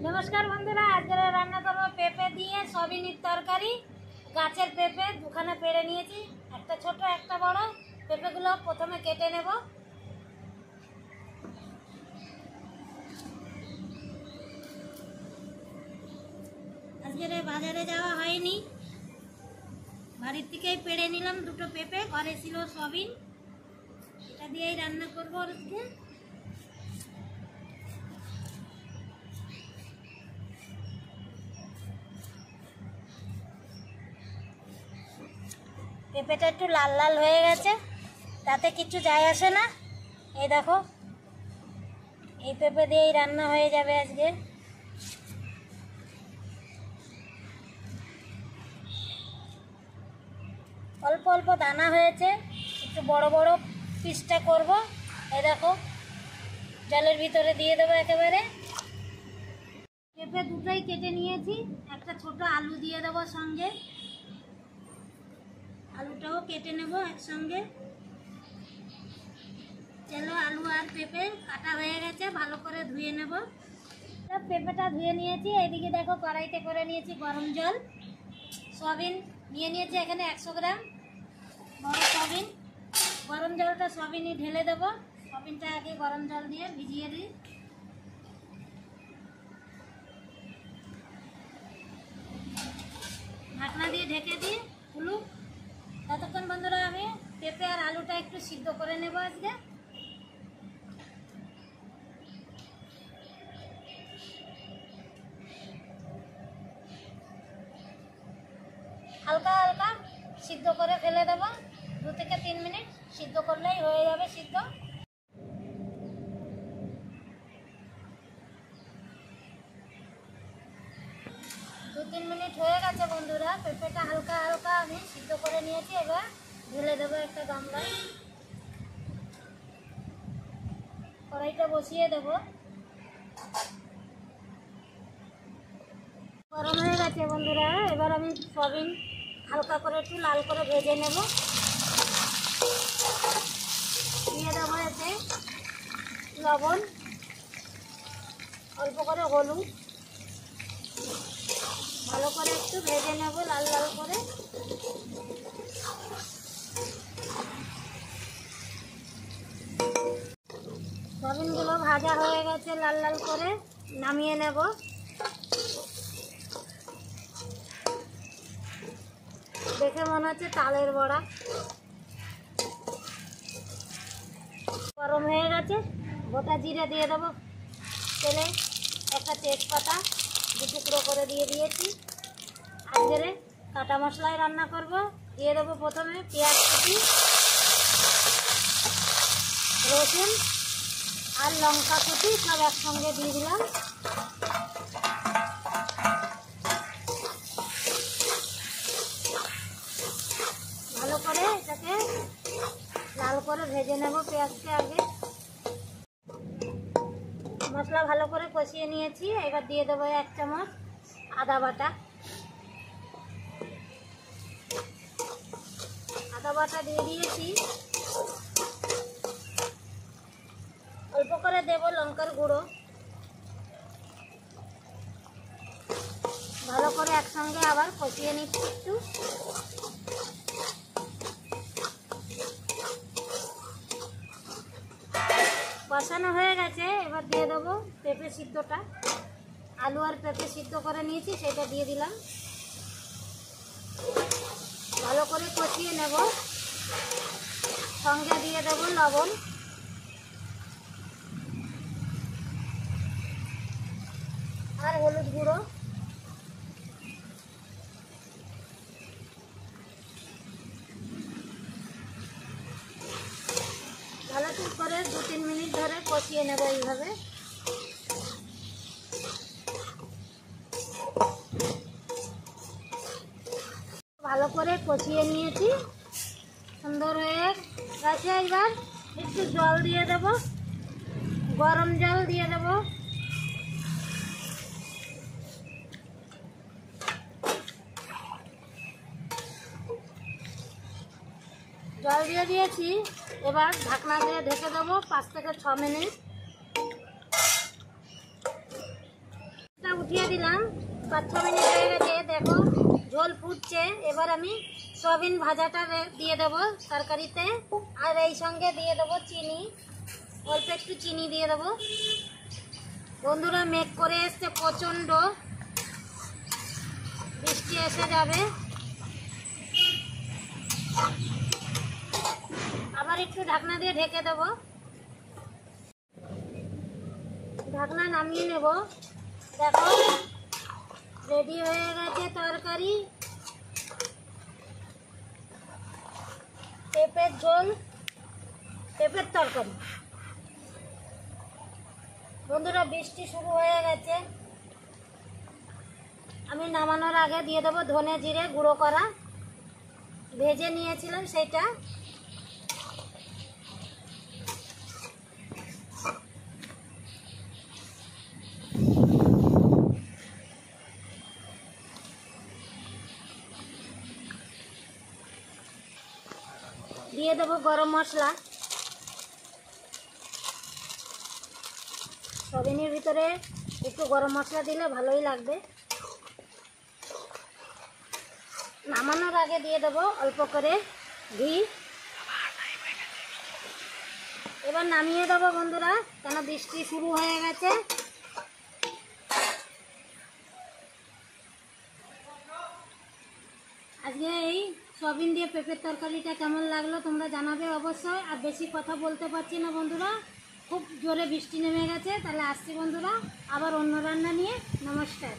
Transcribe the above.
नमस्कार बंधुरा आज रान्ना करबो पेঁপে दिए সবিনের তরকারি। গাছের পেঁপে দুখানা পেড়ে নিয়েছি, একটা ছোট একটা বড়। পেঁপেগুলো প্রথমে কেটে নেব। আজকে বাজারে যাওয়া হয়নি, বাড়ির থেকেই পেড়ে নিলাম দুটো পেঁপে। ঘরে ছিল সবিন, এটা দিয়েই রান্না করবো আজকে। পেঁপেটা একটু লাল লাল হয়ে গেছে, তাতে কিছু যায় আসে না। এই দেখো, এই পেঁপে দিয়েই রান্না হয়ে যাবে আজকে। অল্প অল্প দানা হয়েছে, একটু বড় বড় পিসটা করব। এই দেখো, জলের ভিতরে দিয়ে দেবো একেবারে। পেঁপে দুটোই কেটে নিয়েছি, একটা ছোট আলু দিয়ে দেবো সঙ্গে। আলুটাও কেটে নেব একসঙ্গে। চলো, আলু আর পেঁপে কাটা হয়ে গেছে, ভালো করে ধুয়ে নেব। পেঁপেটা ধুয়ে নিয়েছি। এদিকে দেখো, কড়াইতে করে নিয়েছি গরম জল। সয়াবিন নিয়ে নিয়েছি এখানে 100 গ্রাম বড় সয়াবিন। গরম জলটা সয়াবিনই ঢেলে দেবো। সয়াবিনটা আগে গরম জল দিয়ে ভিজিয়ে দিই। ঢাকনা দিয়ে ঢেকে দিই ফুলুক। ততক্ষণ বন্ধুরা আমি পেঁপে আর আলুটা একটু সিদ্ধ করে নেব আজকে। হালকা হালকা সিদ্ধ করে ফেলে দেবো, 2 থেকে 3 মিনিট সিদ্ধ করলেই হয়ে যাবে সিদ্ধ। দু 3 মিনিট হয়ে গেছে বন্ধুরা। পেঁপেটা হালকা হালকা আমি সিদ্ধ করে নিয়েছি। এবার ঢেলে দেবো একটা গামলায়। কড়াইটা বসিয়ে দেব। গরম হয়ে গেছে বন্ধুরা। এবার আমি সয়াবিন হালকা করে একটু লাল করে ভেজে নেব। দিয়ে দেবো এতে লবণ, অল্প করে হলুদ। ভালো করে একটু ভেজে নেব লাল লাল করে। সয়াবিনগুলো ভাজা হয়ে গেছে লাল লাল করে, নামিয়ে নেব। দেখে মনে হচ্ছে তালের বড়া। গরম হয়ে গেছে, গোটা জিরে দিয়ে দেবো তেলে। একটা তেজপাতা 2 টুকরো করে দিয়ে দিয়েছি। আজকে কাটা মশলায় রান্না করব। দিয়ে দেবো প্রথমে পেঁয়াজ কুচি, রসুন আর লঙ্কা কুচি সব একসঙ্গে দিয়ে দিলাম। ভালো করে এটাকে লাল করে ভেজে নেব পেঁয়াজকে আগে। মশলা ভালো করে কষিয়ে নিয়েছি। এবার দিয়ে দেবো 1 চামচ আদা বাটা। আদা বাটা দিয়ে দিয়েছি। অল্প করে দেব লঙ্কার গুঁড়ো। ভালো করে একসঙ্গে আবার কষিয়ে নিচ্ছি একটু। কষানো হয়ে গেছে, এবার দিয়ে দেবো পেঁপে সিদ্ধটা। আলু আর পেঁপে সিদ্ধ করে নিয়েছি, সেটা দিয়ে দিলাম। ভালো করে কষিয়ে নেব। সঙ্গে দিয়ে দেবো লবণ আর হলুদ গুঁড়ো। ভালো করে 2-3 মিনিট ধরে কষিয়ে নেব এইভাবে। ভালো করে কষিয়ে নিয়েছি, সুন্দর হয়ে গেছে। এবার একটু জল দিয়ে দেব, গরম জল দিয়ে দেব। জল দিয়ে দিয়েছি। এবার ঢাকনা দিয়ে ঢেকে দেবো 5 থেকে 6 মিনিট। উঠিয়ে দিলাম, 5-6 মিনিট হয়ে গেছে। দেখো ঝোল ফুটছে। এবার আমি সয়াবিন ভাজাটা দিয়ে দেবো তরকারিতে, আর এই সঙ্গে দিয়ে দেবো চিনি, অল্প একটু চিনি দিয়ে দেবো। বন্ধুরা মেঘ করে এসছে প্রচণ্ড, বৃষ্টি এসে যাবে। আবার একটু ঢাকনা দিয়ে ঢেকে দেবো, ঢাকনা নামিয়ে নেব। দেখো রেডি হয়ে গেছে তরকারি, পেঁপের ঝোল, পেঁপের তরকারি। বন্ধুরা বৃষ্টি শুরু হয়ে গেছে। আমি নামানোর আগে দিয়ে দেবো ধনে জিরে গুঁড়ো করা, ভেজে নিয়েছিলাম সেটা। দিয়ে দেবো গরম মশলা, সয়াবিনের ভিতরে একটু গরম মশলা দিলে ভালোই লাগবে। নামানোর আগে দিয়ে দেবো অল্প করে ঘি। এবার নামিয়ে দেবো বন্ধুরা, কেন বৃষ্টি শুরু হয়ে গেছে। আজকে এই সয়াবিন দিয়ে পেঁপের তরকারিটা কেমন লাগলো তোমরা জানাবে অবশ্যই। আর বেশি কথা বলতে পারছি না বন্ধুরা, খুব জোরে বৃষ্টি নেমে গেছে। তাহলে আসছি বন্ধুরা আবার অন্য রান্না নিয়ে। নমস্কার।